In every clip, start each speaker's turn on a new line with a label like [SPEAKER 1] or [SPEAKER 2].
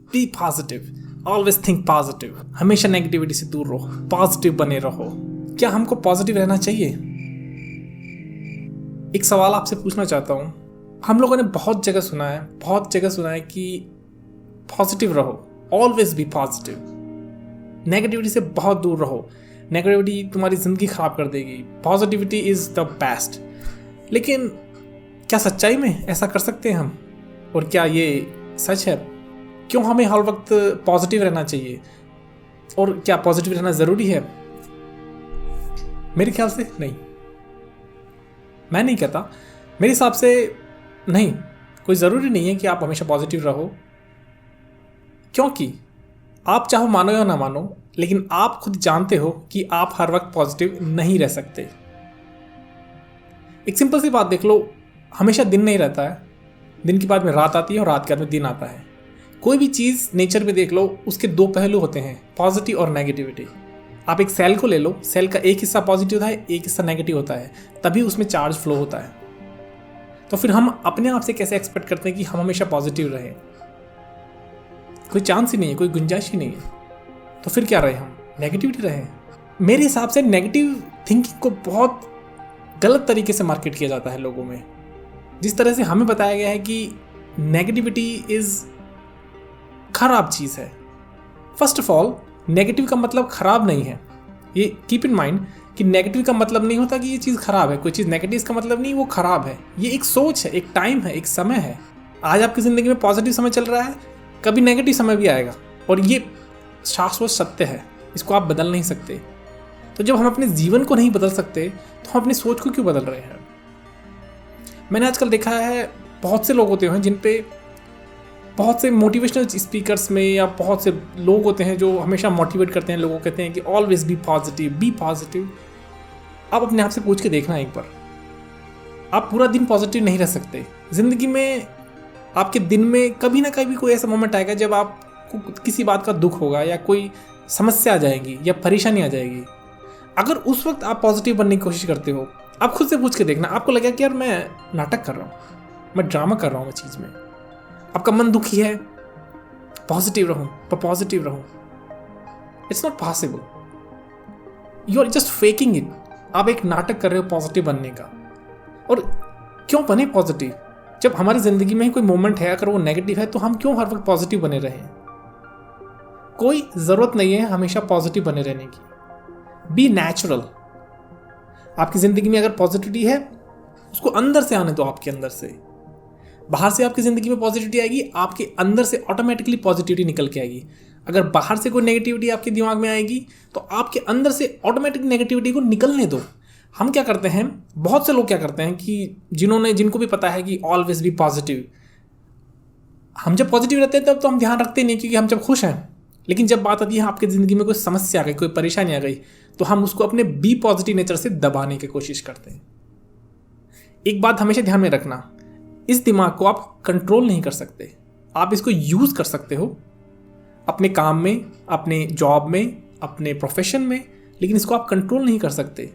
[SPEAKER 1] B positive, always think positive, हमेशा negativity से दूर रहो, पॉजिटिव बने रहो। क्या हमको पॉजिटिव रहना चाहिए? एक सवाल आपसे पूछना चाहता हूँ। हम लोगों ने बहुत जगह सुना है कि पॉजिटिव रहो, ऑलवेज बी पॉजिटिव, नेगेटिविटी से बहुत दूर रहो, नेगेटिविटी तुम्हारी ज़िंदगी ख़राब कर देगी, पॉजिटिविटी इज़ द बेस्ट। लेकिन क्या सच्चाई में ऐसा कर सकते हैं हम? और क्या ये सच है? क्यों हमें हर वक्त पॉजिटिव रहना चाहिए? और क्या पॉजिटिव रहना ज़रूरी है? मेरे ख्याल से नहीं। मैं नहीं कहता, मेरे हिसाब से नहीं। कोई ज़रूरी नहीं है कि आप हमेशा पॉजिटिव रहो, क्योंकि आप चाहो मानो या ना मानो, लेकिन आप खुद जानते हो कि आप हर वक्त पॉजिटिव नहीं रह सकते। एक सिंपल सी बात देख लो, हमेशा दिन नहीं रहता है, दिन के बाद में रात आती है और रात के बाद में दिन आता है। कोई भी चीज़ नेचर में देख लो, उसके दो पहलू होते हैं, पॉजिटिव और नेगेटिविटी। आप एक सेल को ले लो, सेल का एक हिस्सा पॉजिटिव होता है, एक हिस्सा नेगेटिव होता है, तभी उसमें चार्ज फ्लो होता है। तो फिर हम अपने आप से कैसे एक्सपेक्ट करते हैं कि हम हमेशा पॉजिटिव रहें? कोई चांस ही नहीं है, कोई गुंजाइश ही नहीं है। तो फिर क्या रहे हम? नेगेटिविटी रहें? मेरे हिसाब से नेगेटिव थिंकिंग को बहुत गलत तरीके से मार्केट किया जाता है लोगों में। जिस तरह से हमें बताया गया है कि नेगेटिविटी इज़ खराब चीज़ है। फर्स्ट ऑफ ऑल, नेगेटिव का मतलब खराब नहीं है। ये कीप इन माइंड कि नेगेटिव का मतलब नहीं होता कि ये चीज़ खराब है। कोई चीज़ नेगेटिव इसका मतलब नहीं वो खराब है। ये एक सोच है, एक टाइम है, एक समय है। आज आपकी ज़िंदगी में पॉजिटिव समय चल रहा है, कभी नेगेटिव समय भी आएगा, और ये शाश्वत सत्य है, इसको आप बदल नहीं सकते। तो जब हम अपने जीवन को नहीं बदल सकते तो हम अपनी सोच को क्यों बदल रहे हैं? मैंने आजकल देखा है, बहुत से लोग होते हैं जिन पे बहुत से मोटिवेशनल स्पीकर्स में या बहुत से लोग होते हैं जो हमेशा मोटिवेट करते हैं, लोगों कहते हैं कि always be positive, be positive. आप अपने आप से पूछ के देखना एक बार, आप पूरा दिन पॉजिटिव नहीं रह सकते। ज़िंदगी में आपके दिन में कभी ना कभी कोई ऐसा मोमेंट आएगा जब आपको किसी बात का दुख होगा या कोई समस्या आ जाएगी या परेशानी आ जाएगी। अगर उस वक्त आप पॉजिटिव बनने की कोशिश करते हो, आप खुद से पूछ के देखना, आपको लगेगा कि यार मैं नाटक कर रहा हूँ, मैं ड्रामा कर रहा हूँ, मैं चीज़ में आपका मन दुखी है, पॉजिटिव रहूँ, पॉजिटिव रहूँ। It's not possible, you are just faking it. आप एक नाटक कर रहे हो पॉजिटिव बनने का। और क्यों बने पॉजिटिव? जब हमारी ज़िंदगी में कोई मोमेंट है, अगर वो नेगेटिव है, तो हम क्यों हर वक्त पॉजिटिव बने रहें? कोई ज़रूरत नहीं है हमेशा पॉजिटिव बने रहने की। Be natural. आपकी ज़िंदगी में अगर पॉजिटिविटी है, उसको अंदर से आने दो, आपके अंदर से। बाहर से आपकी ज़िंदगी में पॉजिटिविटी आएगी, आपके अंदर से ऑटोमेटिकली पॉजिटिविटी निकल के आएगी। अगर बाहर से कोई नेगेटिविटी आपके दिमाग में आएगी तो आपके अंदर से ऑटोमेटिक नेगेटिविटी को निकलने दो। हम क्या करते हैं, बहुत से लोग क्या करते हैं कि जिनको भी पता है कि ऑलवेज बी पॉजिटिव, हम जब पॉजिटिव रहते हैं तब तो हम ध्यान रखते नहीं, क्योंकि हम जब खुश हैं। लेकिन जब बात आती है आपकी ज़िंदगी में कोई समस्या आ गई, कोई परेशानी आ गई, तो हम उसको अपने बी पॉजिटिव नेचर से दबाने की कोशिश करते हैं। एक बात हमेशा ध्यान में रखना, इस दिमाग को आप कंट्रोल नहीं कर सकते। आप इसको यूज़ कर सकते हो अपने काम में, अपने जॉब में, अपने प्रोफेशन में, लेकिन इसको आप कंट्रोल नहीं कर सकते।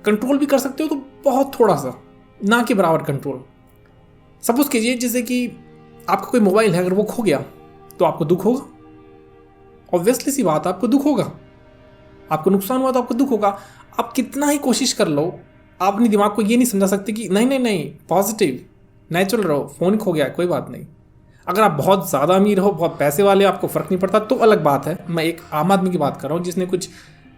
[SPEAKER 1] कंट्रोल भी कर सकते हो तो बहुत थोड़ा सा, ना के बराबर कंट्रोल। सपोज कीजिए जैसे कि आपका कोई मोबाइल है, अगर वो खो गया तो आपको दुख होगा। ऑब्वियसली सी बात, आपको दुख होगा। आपको नुकसान हुआ तो आपको दुख होगा। आप कितना ही कोशिश कर लो, आप अपने दिमाग को ये नहीं समझा सकते कि नहीं नहीं नहीं, पॉजिटिव नेचुरल रहो, फ़ोन खो गया कोई बात नहीं। अगर आप बहुत ज़्यादा अमीर हो, बहुत पैसे वाले, आपको फ़र्क नहीं पड़ता, तो अलग बात है। मैं एक आम आदमी की बात कर रहा हूँ जिसने कुछ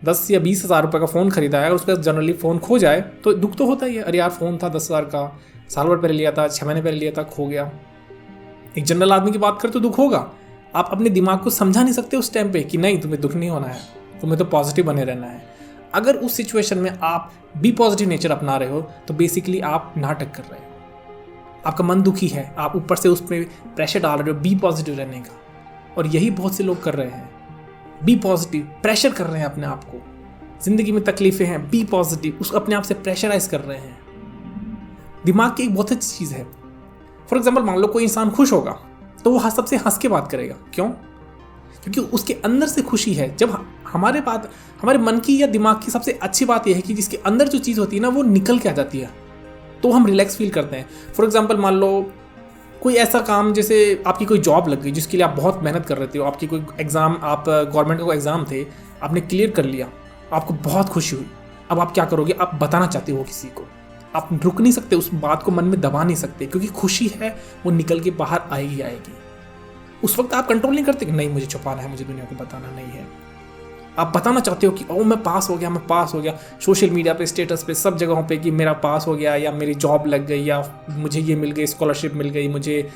[SPEAKER 1] 10 या 20 हज़ार रुपये का फ़ोन खरीदा है। अगर उसका जनरली फ़ोन खो जाए तो दुख तो होता ही है। अरे यार, फ़ोन था 10 हज़ार का, साल भर पहले लिया था, 6 महीने पहले लिया था, खो गया। एक जनरल आदमी की बात करें तो दुख होगा। आप अपने दिमाग को समझा नहीं सकते उस टाइम पे कि नहीं, तुम्हें दुख नहीं होना है, तुम्हें तो पॉजिटिव बने रहना है। अगर उस सिचुएशन में आप बी पॉजिटिव नेचर अपना रहे हो तो बेसिकली आप नाटक कर रहे हो। आपका मन दुखी है, आप ऊपर से उस पर प्रेशर डाल रहे हो बी पॉजिटिव रहने का, और यही बहुत से लोग कर रहे हैं। बी पॉजिटिव, प्रेशर कर रहे हैं अपने आप को। ज़िंदगी में तकलीफ़ें हैं, बी पॉजिटिव, उसको अपने आप से प्रेशराइज कर रहे हैं। दिमाग की एक बहुत अच्छी चीज़ है। फॉर एग्जाम्पल, मान लो कोई इंसान खुश होगा तो वो सबसे हंस के बात करेगा। क्यों? क्योंकि उसके अंदर से खुशी है। जब हमारे मन की या दिमाग की सबसे अच्छी बात यह है कि जिसके अंदर जो चीज़ होती है ना, वो निकल के आ जाती है, तो हम रिलैक्स फील करते हैं। फॉर एग्जाम्पल, मान लो कोई ऐसा काम, जैसे आपकी कोई जॉब लग गई जिसके लिए आप बहुत मेहनत कर रहे थे, आपकी कोई एग्ज़ाम, आप गवर्नमेंट का कोई एग्ज़ाम थे, आपने क्लियर कर लिया, आपको बहुत खुशी हुई। अब आप क्या करोगे? आप बताना चाहते हो किसी को, आप रुक नहीं सकते, उस बात को मन में दबा नहीं सकते, क्योंकि खुशी है वो निकल के बाहर आएगी आएगी। उस वक्त आप कंट्रोल नहीं करते कि नहीं मुझे छुपाना है, मुझे दुनिया को बताना नहीं है। आप बताना चाहते हो कि ओ मैं पास हो गया, मैं पास हो गया, सोशल मीडिया पे, स्टेटस पे, सब जगहों पे कि मेरा पास हो गया, या मेरी जॉब लग गई, या मुझे ये मिल गई, स्कॉलरशिप मिल गई, मुझे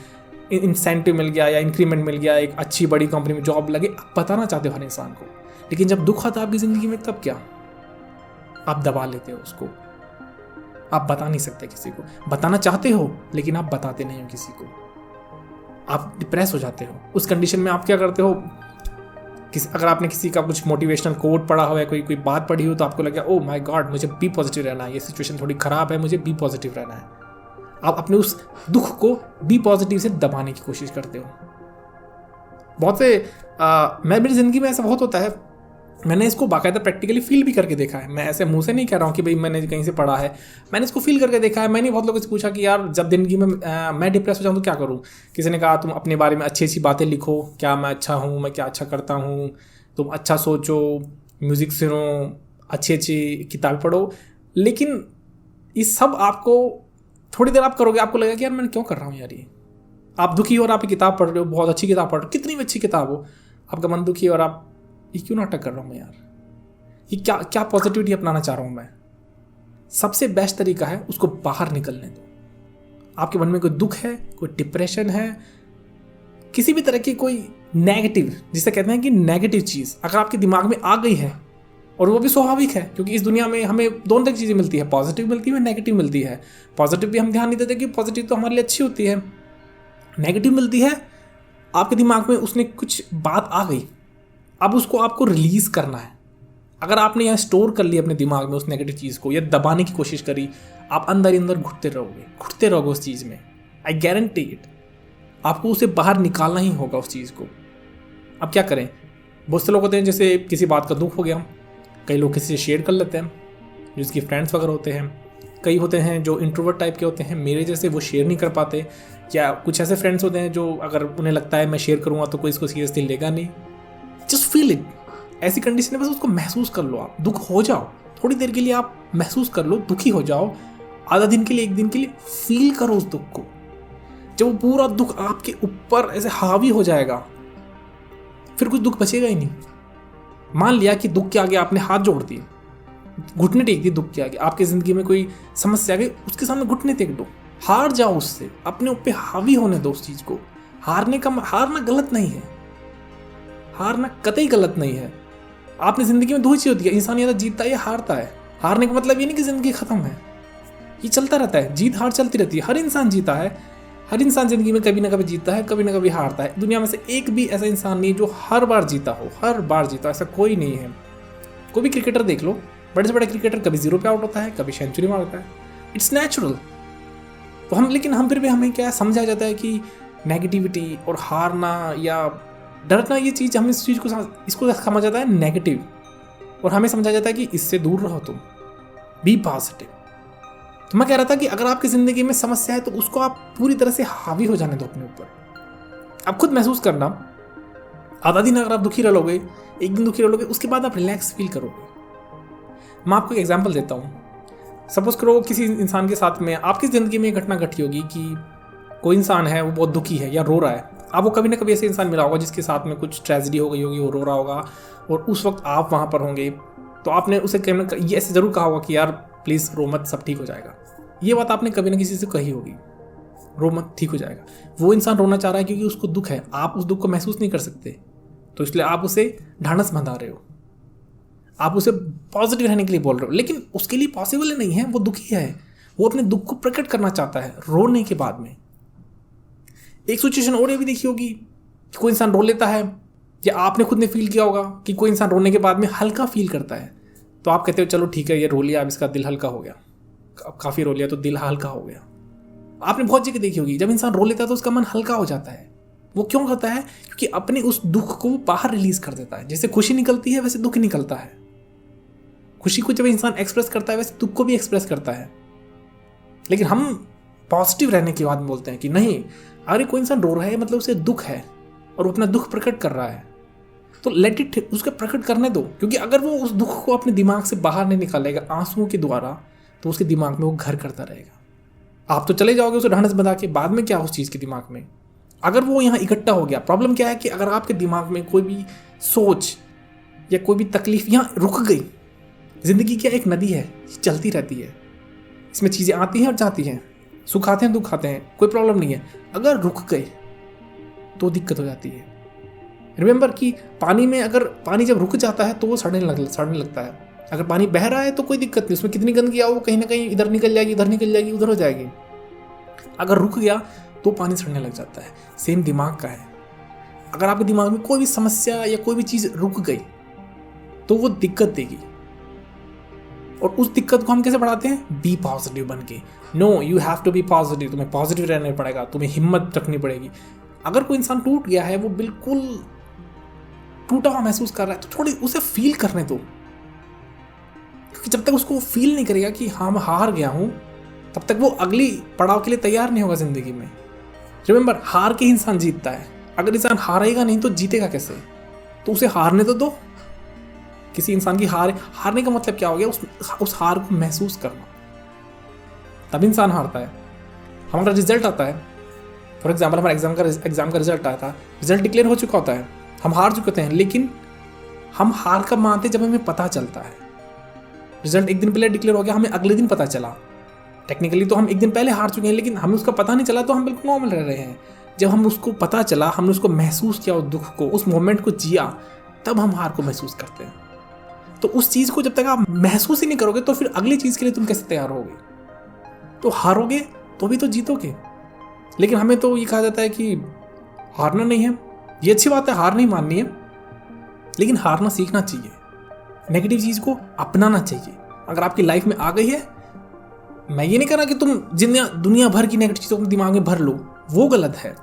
[SPEAKER 1] इंसेंटिव मिल गया, या इंक्रीमेंट मिल गया, एक अच्छी बड़ी कंपनी में जॉब लगे। आप बताना चाहते हो हर इंसान को, लेकिन जब दुख आता है आपकी ज़िंदगी में तब क्या? आप दबा लेते हो उसको, आप बता नहीं सकते किसी को। बताना चाहते हो लेकिन आप बताते नहीं हो किसी को, आप डिप्रेस हो जाते हो। उस कंडीशन में आप क्या करते हो? अगर आपने किसी का कुछ मोटिवेशनल कोट पढ़ा हो या कोई बात पढ़ी हो, तो आपको लगे ओ माय गॉड मुझे बी पॉजिटिव रहना है, ये सिचुएशन थोड़ी ख़राब है, मुझे बी पॉजिटिव रहना है। आप अपने उस दुख को बी पॉजिटिव से दबाने की कोशिश करते हो। बहुत से मेरी ज़िंदगी में ऐसा बहुत होता है, मैंने इसको बाकायदा प्रैक्टिकली फील भी करके देखा है। मैं ऐसे मुंह से नहीं कह रहा हूँ कि भाई मैंने कहीं से पढ़ा है, मैंने इसको फील करके देखा है। मैंने बहुत लोगों से पूछा कि यार जब जिंदगी में मैं डिप्रेस हो जाऊँ तो क्या करूँ? किसी ने कहा तुम अपने बारे में अच्छी अच्छी बातें लिखो, क्या मैं अच्छा हूँ, मैं क्या अच्छा करता हूँ, तुम अच्छा सोचो, म्यूज़िक सुनो, अच्छी अच्छी किताबें पढ़ो। लेकिन ये सब आपको थोड़ी देर आप करोगे, आपको लगेगा कि यार मैं क्यों कर रहा हूँ यार ये। आप दुखी हो और आप किताब पढ़ रहे हो, बहुत अच्छी किताब पढ़ रहे हो, कितनी भी अच्छी किताब हो, आपका मन दुखी और आप ये क्यों नाटक कर रहा हूँ मैं यार, ये क्या क्या पॉजिटिविटी अपनाना चाह रहा हूँ मैं। सबसे बेस्ट तरीका है उसको बाहर निकलने दो। आपके मन में कोई दुख है, कोई डिप्रेशन है, किसी भी तरह की कोई नेगेटिव, जिसे कहते हैं कि नेगेटिव चीज़ अगर आपके दिमाग में आ गई है, और वो भी स्वाभाविक है क्योंकि इस दुनिया में हमें दोनों तरह की चीज़ें मिलती है, पॉजिटिव मिलती है, नेगेटिव मिलती है। पॉजिटिव भी हम ध्यान नहीं देते कि पॉजिटिव तो हमारे लिए अच्छी होती है, नेगेटिव मिलती है। आपके दिमाग में उसने कुछ बात आ गई, अब उसको आपको रिलीज़ करना है। अगर आपने यहाँ स्टोर कर लिया अपने दिमाग में उस नेगेटिव चीज़ को, या दबाने की कोशिश करी, आप अंदर ही अंदर घुटते रहोगे उस चीज़ में। आई गारंटी इट, आपको उसे बाहर निकालना ही होगा उस चीज़ को। अब क्या करें? बहुत से लोग होते हैं जैसे किसी बात का दुख हो गया, कई लोग किसी से शेयर कर लेते हैं, जिसकी फ्रेंड्स वगैरह होते हैं। कई होते हैं जो इंट्रोवर्ट टाइप के होते हैं, मेरे जैसे, वो शेयर नहीं कर पाते। या कुछ ऐसे फ्रेंड्स होते हैं जो अगर उन्हें लगता है मैं शेयर करूँगा तो कोई इसको सीरियसली लेगा नहीं। Just feel it. ऐसी कंडीशन में बस उसको महसूस कर लो। आप दुख हो जाओ, थोड़ी देर के लिए आप महसूस कर लो, दुखी हो जाओ, आधा दिन के लिए, एक दिन के लिए फील करो उस दुख को। जब वो पूरा दुख आपके ऊपर ऐसे हावी हो जाएगा, फिर कुछ दुख बचेगा ही नहीं। मान लिया कि दुख के आगे आपने हाथ जोड़ दिए, घुटने टेक दिए दुख के आगे, आपकी ज़िंदगी में कोई समस्या आ गई, उसके सामने घुटने टेक दो, हार जाओ उससे, अपने ऊपर हावी होने दो उस चीज़ को। हारना गलत नहीं है, हारना कतई गलत नहीं है। आपने ज़िंदगी में दो ही चीज़ होती है, इंसान या तो जीतता है या हारता है। हारने का मतलब ये नहीं कि ज़िंदगी ख़त्म है, ये चलता रहता है, जीत हार चलती रहती है। हर इंसान जीता है, हर इंसान ज़िंदगी में कभी ना कभी जीतता है, कभी ना कभी हारता है। दुनिया में से एक भी ऐसा इंसान नहीं जो हर बार जीता हो, हर बार जीता, ऐसा कोई नहीं है। कोई भी क्रिकेटर देख लो, बड़े से बड़े क्रिकेटर कभी 0 पे आउट होता है, कभी सेंचुरी मारता है, इट्स नेचुरल। तो लेकिन फिर भी हमें क्या समझाया जाता है कि नेगेटिविटी और हारना या डरना, ये चीज़ हमें इस चीज़ को इसको समझा जाता है नेगेटिव, और हमें समझा जाता है कि इससे दूर रहो, तुम बी पॉजिटिव। तो मैं कह रहा था कि अगर आपकी ज़िंदगी में समस्या है तो उसको आप पूरी तरह से हावी हो जाने दो अपने ऊपर। आप खुद महसूस करना, आधा दिन अगर आप दुखी रहोगे, एक दिन दुखी रहोगे, उसके बाद आप रिलैक्स फील करोगे। मैं आपको एक एग्जांपल देता हूँ। सपोज करो किसी इंसान के साथ में आपकी ज़िंदगी में एक घटना घटी होगी कि कोई इंसान है, वो बहुत दुखी है या रो रहा है। आपको कभी ना कभी ऐसे इंसान मिला होगा जिसके साथ में कुछ ट्रेजेडी हो गई होगी, वो रो रहा होगा, और उस वक्त आप वहाँ पर होंगे, तो आपने उसे ये ऐसे ज़रूर कहा होगा कि यार प्लीज़ रो मत, सब ठीक हो जाएगा। ये बात आपने कभी ना किसी से कही होगी, रो मत, ठीक हो जाएगा। वो इंसान रोना चाह रहा है क्योंकि उसको दुख है, आप उस दुख को महसूस नहीं कर सकते, तो इसलिए आप उसे ढांढस बंधा रहे हो, आप उसे पॉजिटिव रहने के लिए बोल रहे हो, लेकिन उसके लिए पॉसिबल नहीं है। वो दुखी है, वो अपने दुख को प्रकट करना चाहता है रोने के बाद में। एक सिचुएशन और ये भी देखी होगी कि कोई इंसान रो लेता है, या आपने खुद ने फील किया होगा कि कोई इंसान रोने के बाद में हल्का फील करता है, तो आप कहते हो चलो ठीक है, ये रो लिया, अब इसका दिल हल्का हो गया, अब काफ़ी रो लिया तो दिल हल्का हो गया। आपने बहुत जगह देखी होगी, जब इंसान रो लेता है तो उसका मन हल्का हो जाता है। वो क्यों करता है? क्योंकि अपने उस दुख को बाहर रिलीज कर देता है। जैसे खुशी निकलती है वैसे दुख निकलता है। खुशी को जब इंसान एक्सप्रेस करता है वैसे दुख को भी एक्सप्रेस करता है। लेकिन हम पॉजिटिव रहने के बाद बोलते हैं कि नहीं, अरे कोई इंसान रो रहा है मतलब उसे दुख है और वो अपना दुख प्रकट कर रहा है, तो लेट इट, उसके प्रकट करने दो। क्योंकि अगर वो उस दुख को अपने दिमाग से बाहर नहीं निकालेगा आंसुओं के द्वारा, तो उसके दिमाग में वो घर करता रहेगा। आप तो चले जाओगे उसे ढांढस बता के, बाद में क्या उस चीज़ के दिमाग में, अगर वो यहाँ इकट्ठा हो गया। प्रॉब्लम क्या है कि अगर आपके दिमाग में कोई भी सोच या कोई भी तकलीफ यहाँ रुक गई, जिंदगी क्या एक नदी है, चलती रहती है, इसमें चीज़ें आती हैं और जाती हैं, सुख आते हैं दुख आते हैं, कोई प्रॉब्लम नहीं है। अगर रुक गए तो दिक्कत हो जाती है। रिमेंबर कि पानी में अगर पानी जब रुक जाता है तो वो सड़ने लगता है। अगर पानी बह रहा है तो कोई दिक्कत नहीं, उसमें कितनी गंदगी आओ, कहीं ना कहीं इधर निकल जाएगी, इधर निकल जाएगी, उधर हो जाएगी। अगर रुक गया तो पानी सड़ने लग जाता है। सेम दिमाग का है, अगर आपके दिमाग में कोई भी समस्या या कोई भी चीज़ रुक गई तो वो दिक्कत देगी। और उस दिक्कत को हम कैसे बढ़ाते हैं? बी पॉजिटिव बन के। No, you have to be positive, तुम्हें पॉजिटिव रहना पड़ेगा, तुम्हें हिम्मत रखनी पड़ेगी। अगर कोई इंसान टूट गया है, वो बिल्कुल टूटा हुआ महसूस कर रहा है, तो थोड़ी उसे फील करने दो। क्योंकि जब तक उसको फील नहीं करेगा कि हाँ मैं हार गया हूं, तब तक वो अगली पड़ाव के लिए तैयार नहीं होगा जिंदगी में। रिमेंबर, हार के इंसान जीतता है। अगर इंसान हारेगा नहीं तो जीतेगा कैसे? तो उसे हारने तो दो। किसी इंसान की हारने का मतलब क्या हो गया? उस हार को महसूस करना, तब इंसान हारता है। हमारा रिजल्ट आता है, फॉर एग्जाम्पल हमारा एग्जाम का रिजल्ट आया था, रिजल्ट डिक्लेयर हो चुका होता है, हम हार चुके होते हैं, लेकिन हम हार कब मानते? जब हमें पता चलता है। रिजल्ट एक दिन पहले डिक्लेयर हो गया, हमें अगले दिन पता चला। टेक्निकली तो हम एक दिन पहले हार चुके हैं, लेकिन हमें उसका पता नहीं चला, तो हम बिल्कुल नॉर्मल रह रहे हैं। जब हम उसको पता चला, हमने उसको महसूस किया, उस दुख को, उस मोमेंट को जिया, तब हम हार को महसूस करते हैं। तो उस चीज़ को जब तक आप महसूस ही नहीं करोगे, तो फिर अगली चीज़ के लिए तुम कैसे तैयार होगे? तो हारोगे तो भी तो जीतोगे। लेकिन हमें तो ये कहा जाता है कि हारना नहीं है। ये अच्छी बात है, हार नहीं माननी है, लेकिन हारना सीखना चाहिए। नेगेटिव चीज़ को अपनाना चाहिए। अगर आपकी लाइफ में आ गई है, मैं ये नहीं कह रहा कि तुम दुनिया भर की नेगेटिव चीज़ों को दिमाग में भर लो, वो गलत है।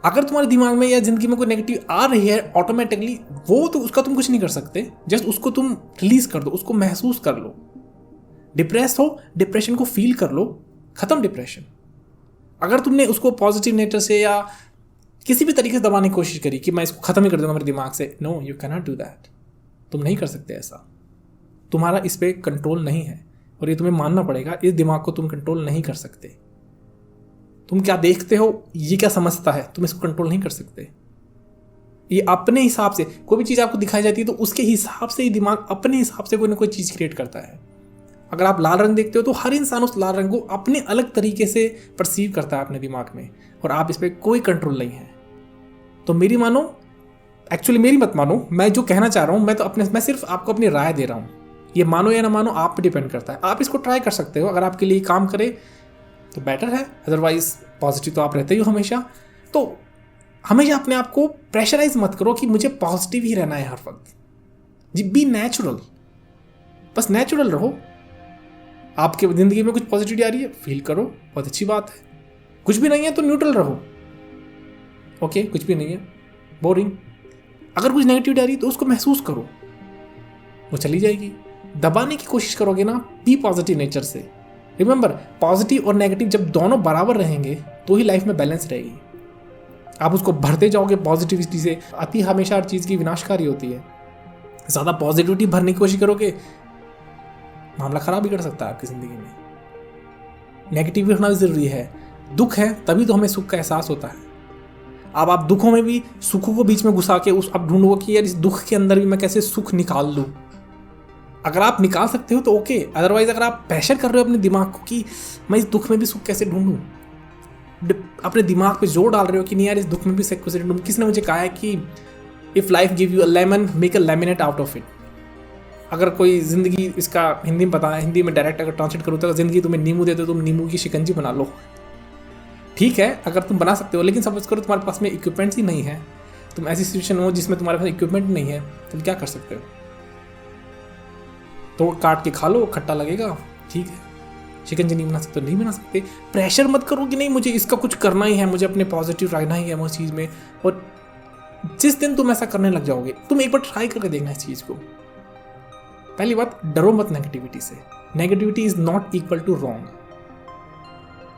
[SPEAKER 1] अगर तुम्हारे दिमाग में या जिंदगी में कोई नेगेटिव आ रही है ऑटोमेटिकली, वो तो उसका तुम कुछ नहीं कर सकते। जस्ट उसको तुम रिलीज कर दो, उसको महसूस कर लो। डिप्रेस हो, डिप्रेशन को फील कर लो, खत्म डिप्रेशन। अगर तुमने उसको पॉजिटिव नेचर से या किसी भी तरीके से दबाने की कोशिश करी कि मैं इसको खत्म ही कर दूंगा मेरे दिमाग से, no, you can not do that. तुम नहीं कर सकते ऐसा। तुम्हारा इस पर कंट्रोल नहीं है, और ये तुम्हें मानना पड़ेगा। इस दिमाग को तुम कंट्रोल नहीं कर सकते। तुम क्या देखते हो, ये क्या समझता है, तुम इसको कंट्रोल नहीं कर सकते। ये अपने हिसाब से कोई भी चीज़ आपको दिखाई जाती है, तो उसके हिसाब से ही दिमाग अपने हिसाब से कोई ना कोई चीज़ क्रिएट करता है। अगर आप लाल रंग देखते हो, तो हर इंसान उस लाल रंग को अपने अलग तरीके से परसीव करता है अपने दिमाग में, और आप इस पर कोई कंट्रोल नहीं है। तो मेरी मानो, एक्चुअली मेरी मत मानो, मैं जो कहना चाह रहा हूँ, मैं सिर्फ आपको अपनी राय दे रहा हूँ। ये मानो या ना मानो, आप पे डिपेंड करता है। आप इसको ट्राई कर सकते हो, अगर आपके लिए काम करे तो बेटर है, अदरवाइज पॉजिटिव तो आप रहते ही हो हमेशा। तो हमेशा अपने आप को प्रेशराइज मत करो कि मुझे पॉजिटिव ही रहना है हर वक्त। जी, बी नेचुरल, बस नेचुरल रहो। आपके जिंदगी में कुछ पॉजिटिविटी आ रही है, फील करो, बहुत अच्छी बात है। कुछ भी नहीं है तो न्यूट्रल रहो, ओके, कुछ भी नहीं है, बोरिंग। अगर कुछ नेगेटिविटी आ रही है तो उसको महसूस करो, वो चली जाएगी। दबाने की कोशिश करोगे ना, बी पॉजिटिव नेचर से। रिमेंबर, पॉजिटिव और नेगेटिव जब दोनों बराबर रहेंगे तो ही लाइफ में बैलेंस रहेगी। आप उसको भरते जाओगे पॉजिटिविटी से, अति हमेशा हर चीज़ की विनाशकारी होती है। ज़्यादा पॉजिटिविटी भरने की कोशिश करोगे, मामला खराब भी कर सकता है आपकी ज़िंदगी में। नेगेटिव होना भी ज़रूरी है। दुख है तभी तो हमें सुख का एहसास होता है। अब आप दुखों में भी सुखों को बीच में घुसा के आप ढूंढोगे कि यार इस दुख के अंदर भी मैं कैसे सुख निकाल लूँ। अगर आप निकाल सकते हो तो ओके, अदरवाइज अगर आप प्रेशर कर रहे हो अपने दिमाग को कि मैं इस दुख में भी सुख कैसे ढूंढूं, अपने दिमाग पे जोर डाल रहे हो कि नहीं यार इस दुख में भी सुख कैसे ढूंढूं। किसने मुझे कहा है कि if life give you a lemon, make a laminate out of it. अगर कोई ज़िंदगी, इसका हिंदी में पता है, हिंदी में डायरेक्ट अगर ट्रांसलेट करूँ तो, ज़िंदगी तुम्हें नींबू दे दो, तुम नींबू की शिकंजी बना लो। ठीक है, अगर तुम बना सकते हो, लेकिन सपोज करो तुम्हारे पास में इक्विपमेंट्स ही नहीं है, तुम ऐसी सिचुएशन हो जिसमें तुम्हारे पास इक्विपमेंट नहीं है, तुम क्या कर सकते हो? तो काट के खा लो, खट्टा लगेगा, ठीक है। शिकंजी नहीं बना सकते, नहीं बना सकते। प्रेशर मत करो कि नहीं मुझे इसका कुछ करना ही है, मुझे अपने पॉजिटिव रहना ही है उस चीज़ में। और जिस दिन तुम ऐसा करने लग जाओगे, तुम एक बार ट्राई करके देखना इस चीज़ को। पहली बात, डरो मत नेगेटिविटी से। Negativity is not equal to wrong,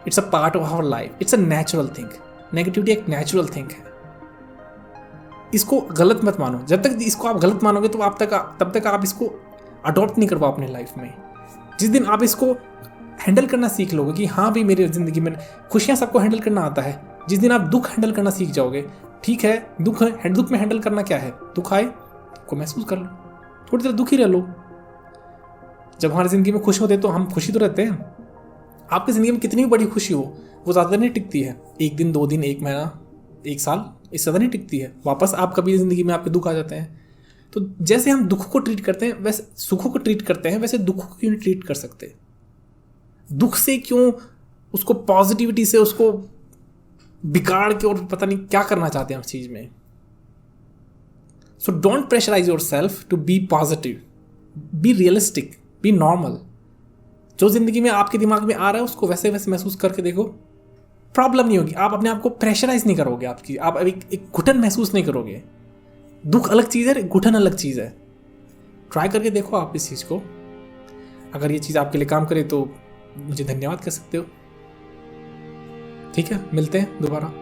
[SPEAKER 1] it's a part of our life, it's a natural thing. Negativity एक नेचुरल थिंग है, इसको गलत मत मानो। जब तक इसको आप गलत मानोगे तो तब तक आप इसको अडॉप्ट नहीं कर पाओ अपने लाइफ में। जिस दिन आप इसको हैंडल करना सीख लोगे कि हाँ भाई मेरी ज़िंदगी में खुशियाँ सबको हैंडल करना आता है, जिस दिन आप दुख हैंडल करना सीख जाओगे, ठीक है दुख में हैंडल करना क्या है, दुख आए को महसूस कर लो, थोड़ी देर दुखी रह लो। जब हमारी ज़िंदगी में खुश होते तो हम खुशी तो रहते हैं। आपकी ज़िंदगी में कितनी भी बड़ी खुशी हो वो ज़्यादा नहीं टिकती है, 1 दिन 2 दिन 1 महीना 1 साल, इससे ज़्यादा नहीं टिकती है। वापस आप कभी ज़िंदगी में आपके दुख आ जाते हैं। तो जैसे हम दुख को ट्रीट करते हैं वैसे सुखों को ट्रीट करते हैं, वैसे दुख को क्यों नहीं ट्रीट कर सकते। दुख से क्यों उसको पॉजिटिविटी से उसको बिगाड़ के और पता नहीं क्या करना चाहते हैं उस चीज़ में। So don't pressurise yourself to be positive, be realistic, be normal. जो ज़िंदगी में आपके दिमाग में आ रहा है उसको वैसे वैसे महसूस करके देखो, प्रॉब्लम नहीं होगी। आप अपने आप को प्रेशराइज नहीं करोगे, आप अभी एक घुटन महसूस नहीं करोगे। दुख अलग चीज़ है, घुटन अलग चीज़ है। ट्राई करके देखो आप इस चीज़ को। अगर ये चीज़ आपके लिए काम करे तो मुझे धन्यवाद कह सकते हो। ठीक है, मिलते हैं दोबारा।